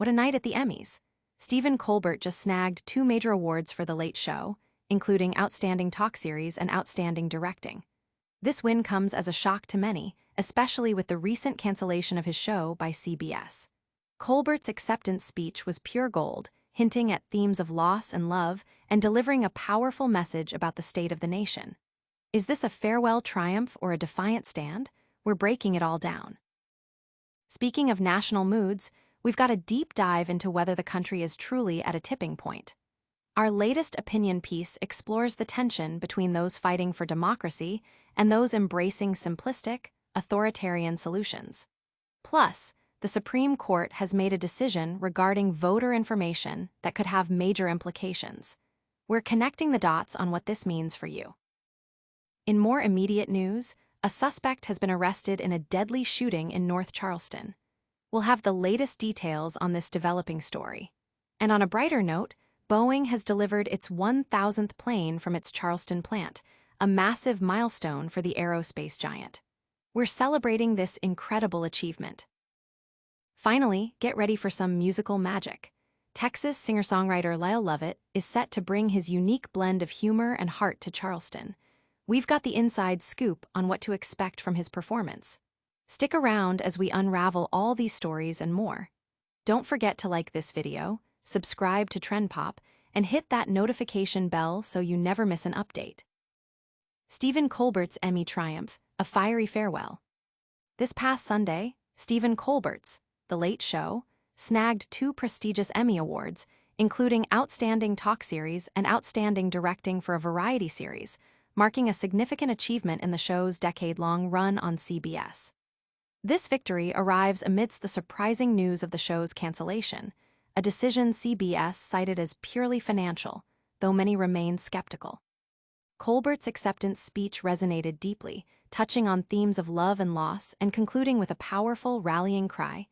What a night at the Emmys. Stephen Colbert just snagged 2 major awards for The Late Show, including Outstanding Talk Series and Outstanding Directing. This win comes as a shock to many, especially with the recent cancellation of his show by CBS. Colbert's acceptance speech was pure gold, hinting at themes of loss and love and delivering a powerful message about the state of the nation. Is this a farewell triumph or a defiant stand? We're breaking it all down. Speaking of national moods, we've got a deep dive into whether the country is truly at a tipping point. Our latest opinion piece explores the tension between those fighting for democracy and those embracing simplistic, authoritarian solutions. Plus, the Supreme Court has made a decision regarding voter information that could have major implications. We're connecting the dots on what this means for you. In more immediate news, a suspect has been arrested in a deadly shooting in North Charleston. We'll have the latest details on this developing story. And on a brighter note, Boeing has delivered its 1,000th plane from its Charleston plant, a massive milestone for the aerospace giant. We're celebrating this incredible achievement. Finally, get ready for some musical magic. Texas singer-songwriter Lyle Lovett is set to bring his unique blend of humor and heart to Charleston. We've got the inside scoop on what to expect from his performance. Stick around as we unravel all these stories and more. Don't forget to like this video, subscribe to TrendPop, and hit that notification bell so you never miss an update. Stephen Colbert's Emmy triumph, a fiery farewell. This past Sunday, Stephen Colbert's The Late Show snagged 2 prestigious Emmy Awards, including Outstanding Talk Series and Outstanding Directing for a Variety Series, marking a significant achievement in the show's decade-long run on CBS. This victory arrives amidst the surprising news of the show's cancellation, a decision CBS cited as purely financial, though many remain skeptical. Colbert's acceptance speech resonated deeply, touching on themes of love and loss and concluding with a powerful rallying cry.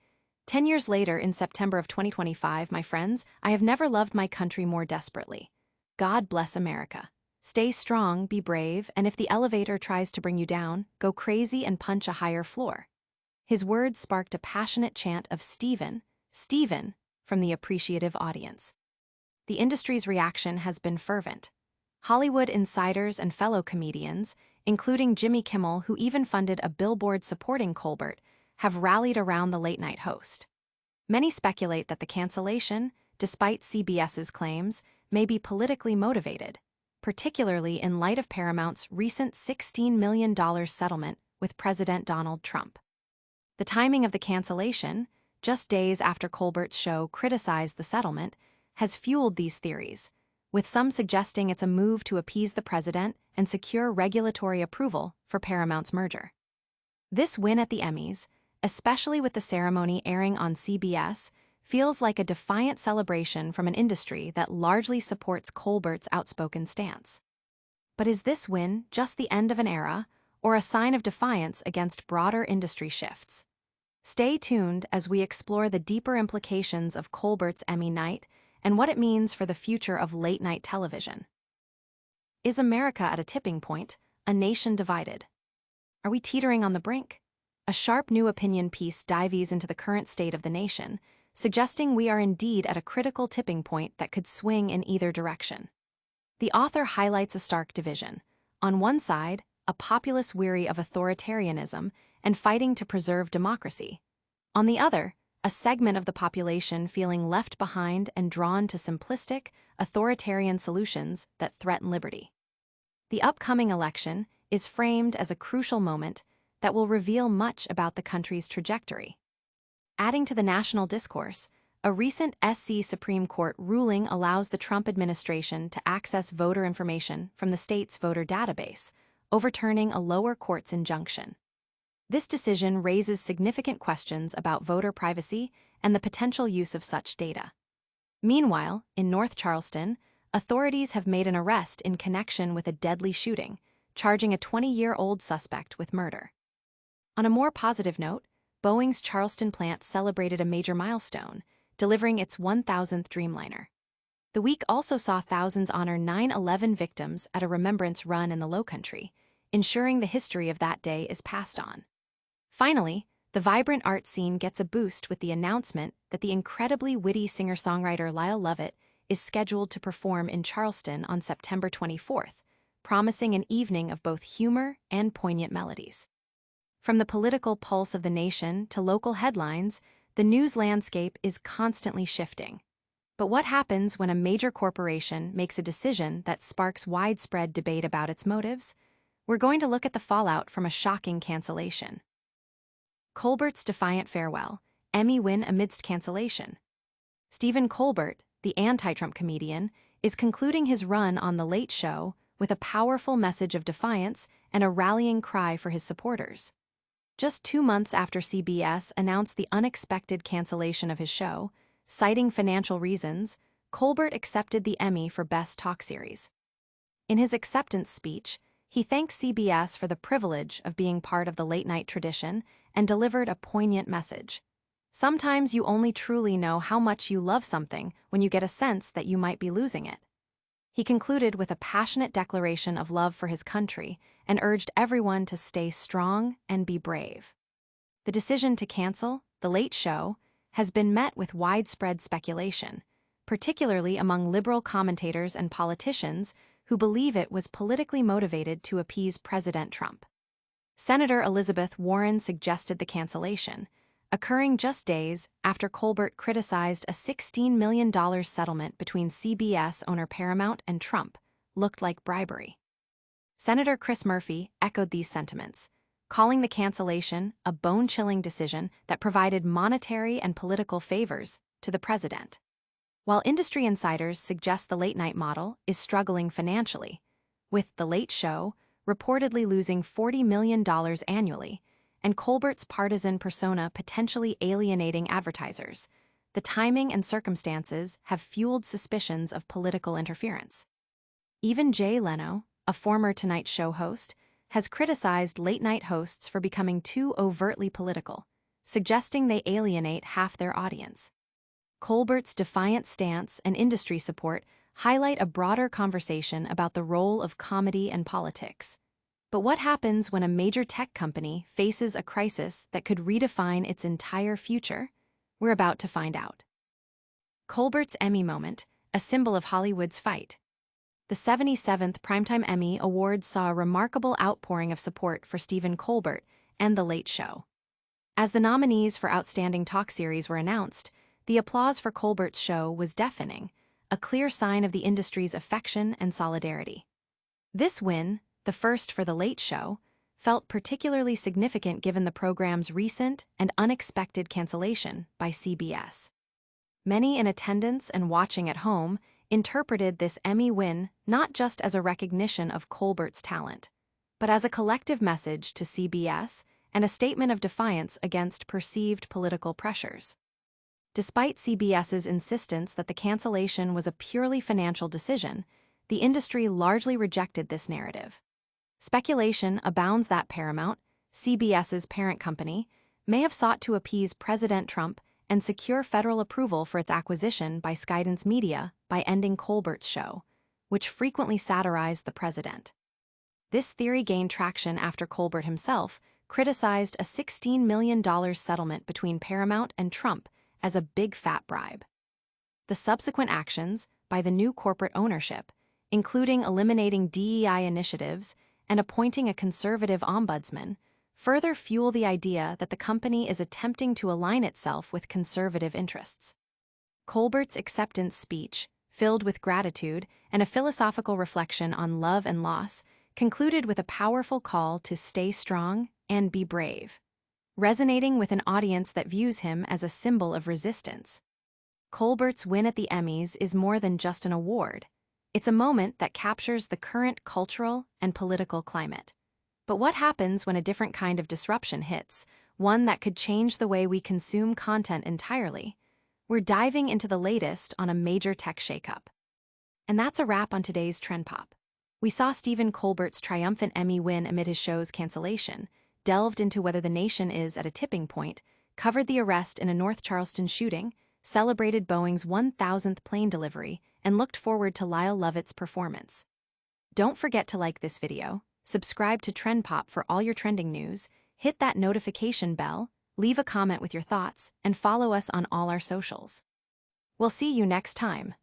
10 years later, in September of 2025, my friends, I have never loved my country more desperately. God bless America. Stay strong, be brave, and if the elevator tries to bring you down, go crazy and punch a higher floor. His words sparked a passionate chant of Stephen, Stephen, from the appreciative audience. The industry's reaction has been fervent. Hollywood insiders and fellow comedians, including Jimmy Kimmel, who even funded a billboard supporting Colbert, have rallied around the late-night host. Many speculate that the cancellation, despite CBS's claims, may be politically motivated, particularly in light of Paramount's recent $16 million settlement with President Donald Trump. The timing of the cancellation, just days after Colbert's show criticized the settlement, has fueled these theories, with some suggesting it's a move to appease the president and secure regulatory approval for Paramount's merger. This win at the Emmys, especially with the ceremony airing on CBS, feels like a defiant celebration from an industry that largely supports Colbert's outspoken stance. But is this win just the end of an era, or a sign of defiance against broader industry shifts? Stay tuned as we explore the deeper implications of Colbert's Emmy night and what it means for the future of late-night television. Is America at a tipping point, a nation divided? Are we teetering on the brink? A sharp new opinion piece dives into the current state of the nation, suggesting we are indeed at a critical tipping point that could swing in either direction. The author highlights a stark division. On one side, a populace weary of authoritarianism and fighting to preserve democracy. On the other, a segment of the population feeling left behind and drawn to simplistic, authoritarian solutions that threaten liberty. The upcoming election is framed as a crucial moment that will reveal much about the country's trajectory. Adding to the national discourse, a recent SC Supreme Court ruling allows the Trump administration to access voter information from the state's voter database, overturning a lower court's injunction. This decision raises significant questions about voter privacy and the potential use of such data. Meanwhile, in North Charleston, authorities have made an arrest in connection with a deadly shooting, charging a 20-year-old suspect with murder. On a more positive note, Boeing's Charleston plant celebrated a major milestone, delivering its 1,000th Dreamliner. The week also saw thousands honor 9/11 victims at a remembrance run in the Lowcountry, ensuring the history of that day is passed on. Finally, The vibrant art scene gets a boost with the announcement that the incredibly witty singer-songwriter Lyle Lovett is scheduled to perform in Charleston on September 24th, promising an evening of both humor and poignant melodies. From the political pulse of the nation to local headlines, the news landscape is constantly shifting. But what happens when a major corporation makes a decision that sparks widespread debate about its motives? We're going to look at the fallout from a shocking cancellation. Colbert's defiant farewell, Emmy win amidst cancellation. Stephen Colbert, the anti-Trump comedian, is concluding his run on The Late Show with a powerful message of defiance and a rallying cry for his supporters. Just 2 months after CBS announced the unexpected cancellation of his show, citing financial reasons, Colbert accepted the Emmy for Best Talk Series. In his acceptance speech, he thanked CBS for the privilege of being part of the late-night tradition and delivered a poignant message. Sometimes you only truly know how much you love something when you get a sense that you might be losing it. He concluded with a passionate declaration of love for his country and urged everyone to stay strong and be brave. The decision to cancel The Late Show has been met with widespread speculation, particularly among liberal commentators and politicians who believe it was politically motivated to appease President Trump. Senator Elizabeth Warren suggested the cancellation, occurring just days after Colbert criticized a $16 million settlement between CBS owner Paramount and Trump looked like bribery. Senator Chris Murphy echoed these sentiments, calling the cancellation a bone-chilling decision that provided monetary and political favors to the president. While industry insiders suggest the late-night model is struggling financially, with The Late Show reportedly losing $40 million annually, and Colbert's partisan persona potentially alienating advertisers, the timing and circumstances have fueled suspicions of political interference. Even Jay Leno, a former Tonight Show host, has criticized late-night hosts for becoming too overtly political, suggesting they alienate half their audience. Colbert's defiant stance and industry support highlight a broader conversation about the role of comedy and politics. But what happens when a major tech company faces a crisis that could redefine its entire future? We're about to find out. Colbert's Emmy moment, a symbol of Hollywood's fight. The 77th Primetime Emmy Awards saw a remarkable outpouring of support for Stephen Colbert and The Late Show. As the nominees for Outstanding Talk Series were announced, the applause for Colbert's show was deafening, a clear sign of the industry's affection and solidarity. This win, the first for The Late Show, felt particularly significant given the program's recent and unexpected cancellation by CBS. Many in attendance and watching at home interpreted this Emmy win not just as a recognition of Colbert's talent, but as a collective message to CBS and a statement of defiance against perceived political pressures. Despite CBS's insistence that the cancellation was a purely financial decision, the industry largely rejected this narrative. Speculation abounds that Paramount, CBS's parent company, may have sought to appease President Trump and secure federal approval for its acquisition by Skydance Media by ending Colbert's show, which frequently satirized the president. This theory gained traction after Colbert himself criticized a $16 million settlement between Paramount and Trump as a big fat bribe. The subsequent actions by the new corporate ownership, including eliminating DEI initiatives and appointing a conservative ombudsman, further fuel the idea that the company is attempting to align itself with conservative interests. Colbert's acceptance speech, filled with gratitude and a philosophical reflection on love and loss, concluded with a powerful call to stay strong and be brave, resonating with an audience that views him as a symbol of resistance. Colbert's win at the Emmys is more than just an award. It's a moment that captures the current cultural and political climate. But what happens when a different kind of disruption hits, one that could change the way we consume content entirely? We're diving into the latest on a major tech shakeup. And that's a wrap on today's TrendPop. We saw Stephen Colbert's triumphant Emmy win amid his show's cancellation, delved into whether the nation is at a tipping point, covered the arrest in a North Charleston shooting, celebrated Boeing's 1,000th plane delivery, and looked forward to Lyle Lovett's performance. Don't forget to like this video, subscribe to TrendPop for all your trending news, hit that notification bell, leave a comment with your thoughts, and follow us on all our socials. We'll see you next time.